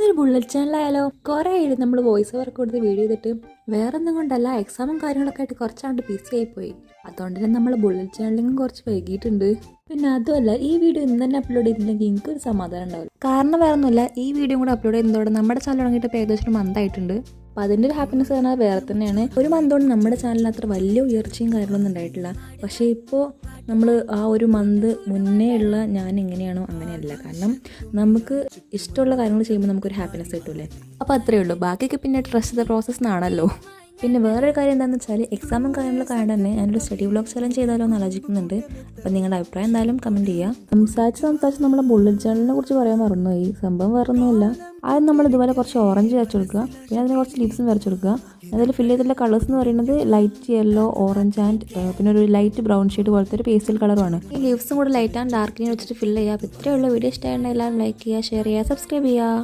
ഇന്നൊരു ബുള്ളറ്റ് ചാനലായാലോ? കുറേ ആയിട്ട് നമ്മൾ വോയിസ് ഓവർ കൊടുത്ത് വീഡിയോ ചെയ്തിട്ട് വേറെ ഒന്നും കൊണ്ടല്ല, എക്സാമും കാര്യങ്ങളൊക്കെ ആയിട്ട് കുറച്ചാണ്ട് ബിസി ആയിപ്പോയി. അതുകൊണ്ട് തന്നെ നമ്മൾ ബുള്ളറ്റ് ചാനലിലും കുറച്ച് വൈകിയിട്ടുണ്ട്. പിന്നെ അതുമല്ല, ഈ വീഡിയോ ഇന്ന് തന്നെ അപ്ലോഡ് ചെയ്തിട്ടുണ്ടെങ്കിൽ എനിക്കൊരു സമാധാനം ഉണ്ടാവില്ല. കാരണം വേറെ ഒന്നുമില്ല, ഈ വീഡിയോ കൂടെ അപ്ലോഡ് ചെയ്യുന്നതോടെ നമ്മുടെ ചാനൽ തുടങ്ങിയിട്ട് ഏകദേശം ഒരു മന്തായിട്ടുണ്ട്. അപ്പോൾ അതിൻ്റെ ഒരു ഹാപ്പിനെസ് പറഞ്ഞാൽ വേറെ തന്നെയാണ്. ഒരു മന്തുകൊണ്ട് നമ്മുടെ ചാനലിന് അത്ര വലിയ ഉയർച്ചയും കാര്യങ്ങളൊന്നും ഉണ്ടായിട്ടില്ല. പക്ഷേ ഇപ്പോൾ നമ്മൾ ആ ഒരു മന്ത് മുന്നേ ഉള്ള ഞാൻ എങ്ങനെയാണോ അങ്ങനെയല്ല. കാരണം നമുക്ക് ഇഷ്ടമുള്ള കാര്യങ്ങൾ ചെയ്യുമ്പോൾ നമുക്കൊരു ഹാപ്പിനെസ് കിട്ടൂലേ. അപ്പോൾ അത്രയേ ഉള്ളൂ. ബാക്കിയൊക്കെ പിന്നെ ട്രസ്റ്റ് ദ പ്രോസസ് എന്നാണല്ലോ. പിന്നെ വേറൊരു കാര്യം എന്താണെന്ന് വെച്ചാൽ, എക്സാമും കാര്യങ്ങളൊക്കെ ആയതുകൊണ്ട് തന്നെ ഞാനൊരു സ്റ്റഡി വ്ളോഗ് ചലഞ്ച് ചെയ്താലോ എന്ന് ആലോചിക്കുന്നുണ്ട്. അപ്പോൾ നിങ്ങളുടെ അഭിപ്രായം എന്തായാലും കമൻറ്റ് ചെയ്യുക. സംസാരിച്ച് നമ്മളെ ബുള്ളറ്റ് ചാനലിനെ കുറിച്ച് പറയാൻ മറന്നുപോയി. സംഭവം വേറൊന്നുമില്ല. ആദ്യം നമ്മൾ ഇതുപോലെ കുറച്ച് ഓറഞ്ച് വരച്ച് കൊടുക്കുക, പിന്നെ അതിന് കുറച്ച് ലീവ്സും വരച്ച് കൊടുക്കുക. അതിൽ ഫില്ല് ചെയ്തിട്ടുള്ള കളേഴ്സ് എന്ന് പറയുന്നത് ലൈറ്റ് യെല്ലോ, ഓറഞ്ച് ആൻഡ് പിന്നെ ഒരു ലൈറ്റ് ബ്രൗൺ ഷെയ്ഡ് പോലത്തെ ഒരു പേസ്റ്റൽ കളറുമാണ്. ഈ ലീവ്സും കൂടെ ലൈറ്റ് ആൻഡ് ഡാർക്കിനെ വെച്ചിട്ട് ഫില്ല് ചെയ്യുക. അപ്പോൾ ഇത്രയുള്ള വീഡിയോ ഇഷ്ടമായിട്ടുണ്ടെങ്കിൽ എല്ലാവരും ലൈക്ക് ചെയ്യുക, ഷെയർ ചെയ്യുക, സബ്സ്ക്രൈബ് ചെയ്യുക.